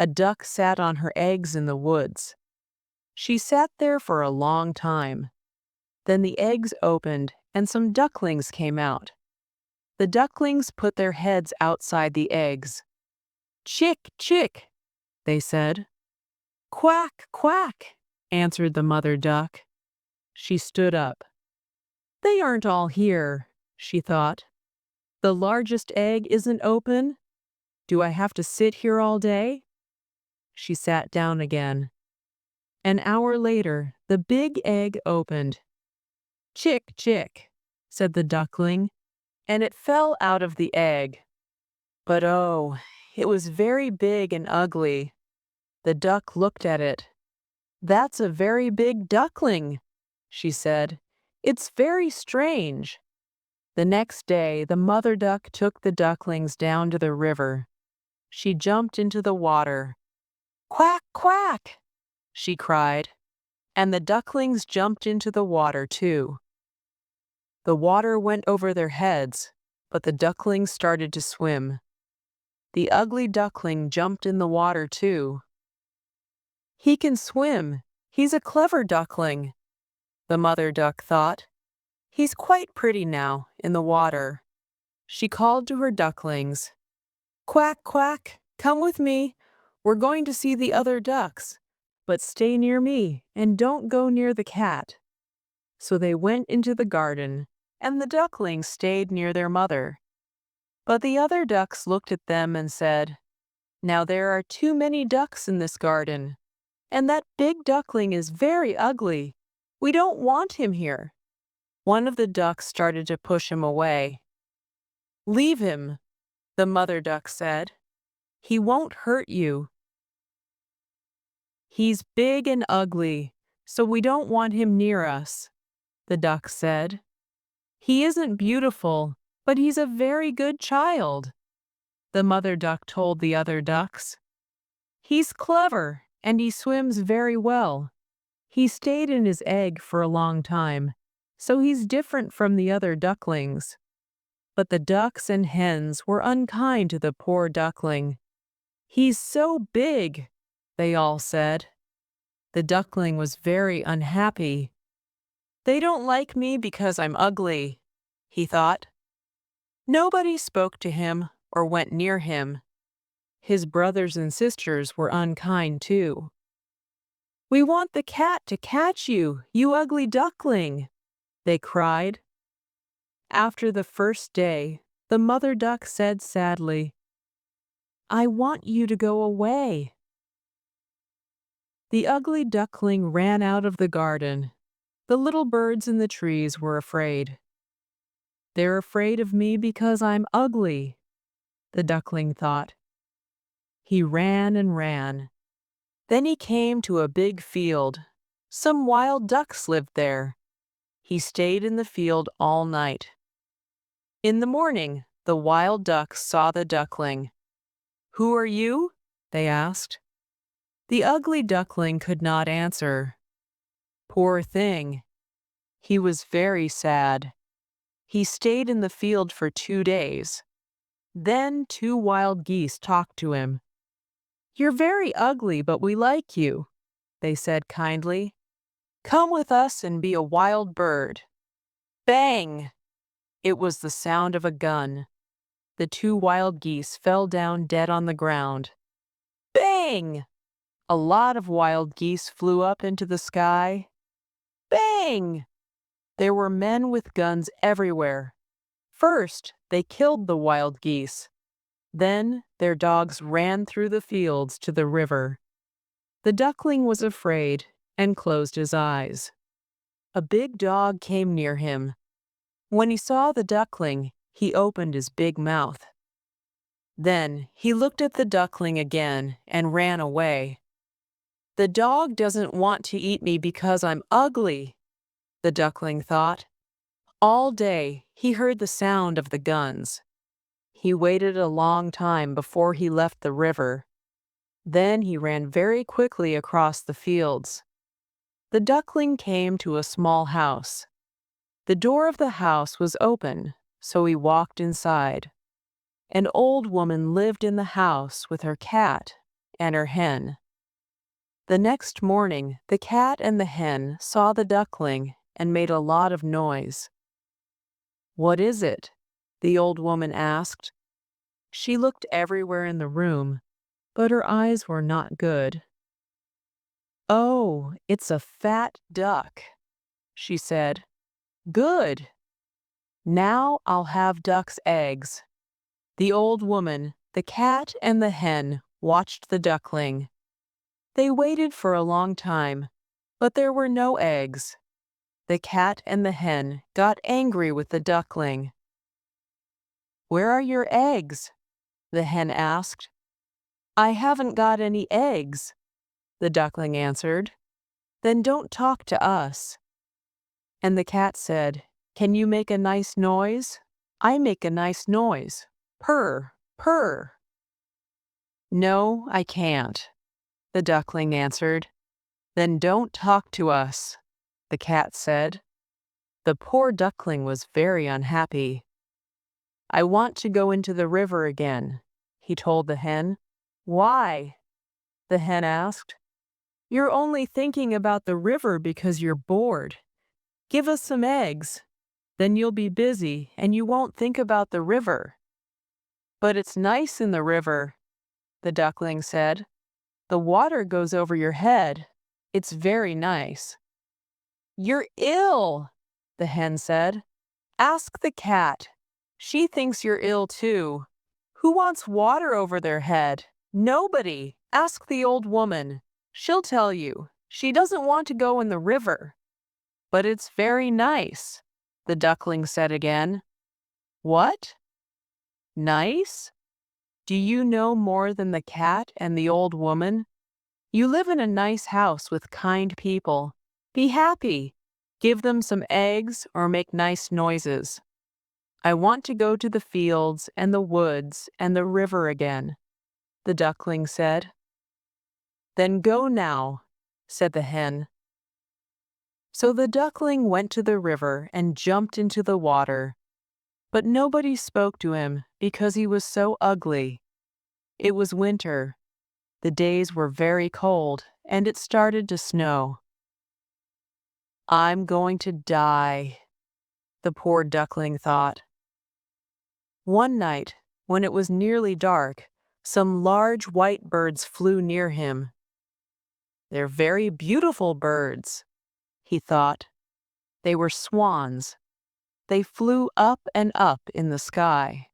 A duck sat on her eggs in the woods. She sat there for a long time. Then the eggs opened and some ducklings came out. The ducklings put their heads outside the eggs. "Chick, chick," they said. "Quack, quack," answered the mother duck. She stood up. "They aren't all here," she thought. "The largest egg isn't open. Do I have to sit here all day?" She sat down again. An hour later, the big egg opened. "Chick, chick," said the duckling, and it fell out of the egg. But oh, it was very big and ugly. The duck looked at it. "That's a very big duckling," she said. "It's very strange." The next day, the mother duck took the ducklings down to the river. She jumped into the water. "Quack, quack," she cried, and the ducklings jumped into the water too. The water went over their heads, but the ducklings started to swim. The ugly duckling jumped in the water too. "He can swim. He's a clever duckling," the mother duck thought. "He's quite pretty now in the water." She called to her ducklings. "Quack, quack, come with me. We're going to see the other ducks, but stay near me and don't go near the cat." So they went into the garden, and the ducklings stayed near their mother. But the other ducks looked at them and said, "Now there are too many ducks in this garden, and that big duckling is very ugly. We don't want him here." One of the ducks started to push him away. "Leave him," the mother duck said. "He won't hurt you. He's big and ugly, so we don't want him near us," the duck said. "He isn't beautiful, but he's a very good child," the mother duck told the other ducks. "He's clever, and he swims very well. He stayed in his egg for a long time, so he's different from the other ducklings." But the ducks and hens were unkind to the poor duckling. "He's so big," they all said. The duckling was very unhappy. "They don't like me because I'm ugly," he thought. Nobody spoke to him or went near him. His brothers and sisters were unkind too. "We want the cat to catch you, you ugly duckling," they cried. After the first day, the mother duck said sadly, "I want you to go away." The ugly duckling ran out of the garden. The little birds in the trees were afraid. "They're afraid of me because I'm ugly," the duckling thought. He ran and ran. Then he came to a big field. Some wild ducks lived there. He stayed in the field all night. In the morning, the wild ducks saw the duckling. "Who are you?" they asked. The ugly duckling could not answer. Poor thing. He was very sad. He stayed in the field for 2 days. Then 2 wild geese talked to him. "You're very ugly, but we like you," they said kindly. "Come with us and be a wild bird." Bang! It was the sound of a gun. The 2 wild geese fell down dead on the ground. Bang! A lot of wild geese flew up into the sky. Bang! There were men with guns everywhere. First, they killed the wild geese. Then, their dogs ran through the fields to the river. The duckling was afraid and closed his eyes. A big dog came near him. When he saw the duckling, he opened his big mouth. Then he looked at the duckling again and ran away. "The dog doesn't want to eat me because I'm ugly," the duckling thought. All day he heard the sound of the guns. He waited a long time before he left the river. Then he ran very quickly across the fields. The duckling came to a small house. The door of the house was open, so he walked inside. An old woman lived in the house with her cat and her hen. The next morning, the cat and the hen saw the duckling and made a lot of noise. "What is it?" the old woman asked. She looked everywhere in the room, but her eyes were not good. "Oh, it's a fat duck," she said. "Good. Now I'll have duck's eggs." The old woman, the cat, and the hen watched the duckling. They waited for a long time, but there were no eggs. The cat and the hen got angry with the duckling. "Where are your eggs?" the hen asked. "I haven't got any eggs," the duckling answered. "Then don't talk to us." And the cat said, "Can you make a nice noise? I make a nice noise. Purr, purr." "No, I can't," the duckling answered. "Then don't talk to us," the cat said. The poor duckling was very unhappy. "I want to go into the river again," he told the hen. "Why?" the hen asked. "You're only thinking about the river because you're bored. Give us some eggs. Then you'll be busy and you won't think about the river." "But it's nice in the river," the duckling said. "The water goes over your head. It's very nice." "You're ill," the hen said. "Ask the cat. She thinks you're ill too. Who wants water over their head? Nobody. Ask the old woman. She'll tell you. She doesn't want to go in the river." "But it's very nice," the duckling said again. "What? Nice? Do you know more than the cat and the old woman? You live in a nice house with kind people. Be happy. Give them some eggs or make nice noises. I want to go to the fields and the woods and the river again," the duckling said. "Then go now," said the hen. So the duckling went to the river and jumped into the water. But nobody spoke to him because he was so ugly. It was winter. The days were very cold, and it started to snow. "I'm going to die," the poor duckling thought. One night, when it was nearly dark, some large white birds flew near him. "They're very beautiful birds," he thought. They were swans. They flew up and up in the sky.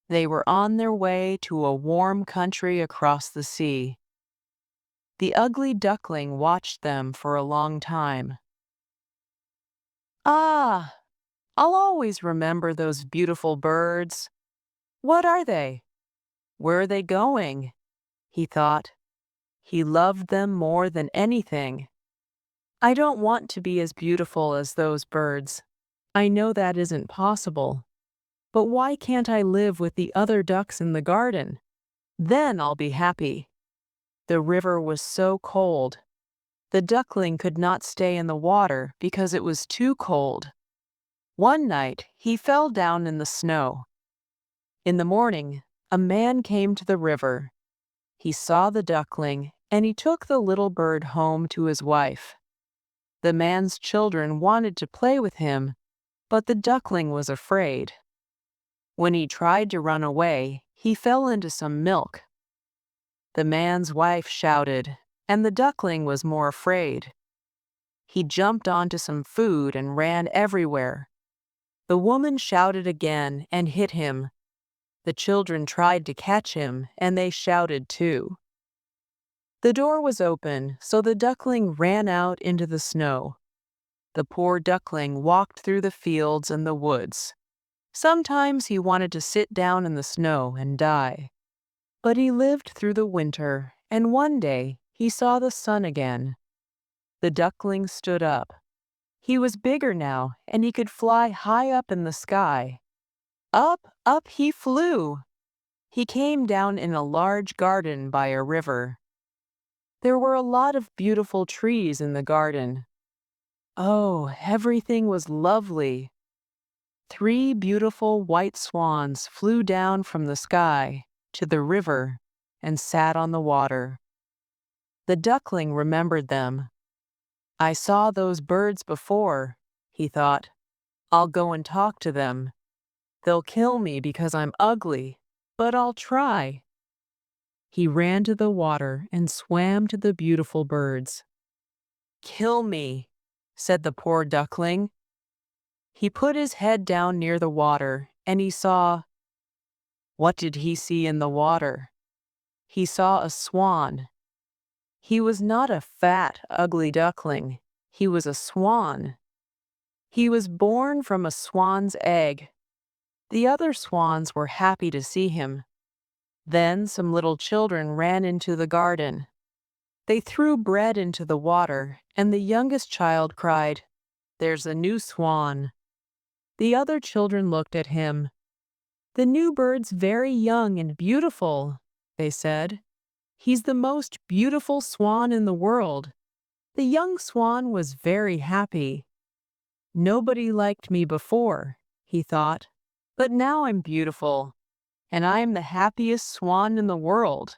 They were on their way to a warm country across the sea. The ugly duckling watched them for a long time. "Ah, I'll always remember those beautiful birds. What are they? Where are they going?" he thought. He loved them more than anything. "I don't want to be as beautiful as those birds. I know that isn't possible. But why can't I live with the other ducks in the garden? Then I'll be happy." The river was so cold. The duckling could not stay in the water because it was too cold. One night, he fell down in the snow. In the morning, a man came to the river. He saw the duckling, and he took the little bird home to his wife. The man's children wanted to play with him, but the duckling was afraid. When he tried to run away, he fell into some milk. The man's wife shouted, and the duckling was more afraid. He jumped onto some food and ran everywhere. The woman shouted again and hit him. The children tried to catch him, and they shouted too. The door was open, so the duckling ran out into the snow. The poor duckling walked through the fields and the woods. Sometimes he wanted to sit down in the snow and die. But he lived through the winter, and one day he saw the sun again. The duckling stood up. He was bigger now, and he could fly high up in the sky. Up, up he flew. He came down in a large garden by a river. There were a lot of beautiful trees in the garden. Oh, everything was lovely. 3 beautiful white swans flew down from the sky to the river and sat on the water. The duckling remembered them. I saw those birds before, he thought. I'll go and talk to them. They'll kill me because I'm ugly, but I'll try. He ran to the water and swam to the beautiful birds. "Kill me," said the poor duckling. He put his head down near the water, and he saw— What did he see in the water? He saw a swan. He was not a fat, ugly duckling. He was a swan. He was born from a swan's egg. The other swans were happy to see him. Then some little children ran into the garden. They threw bread into the water, and the youngest child cried, "There's a new swan." The other children looked at him. "The new bird's very young and beautiful," they said. "He's the most beautiful swan in the world." The young swan was very happy. "Nobody liked me before," he thought, "but now I'm beautiful, and I am the happiest swan in the world."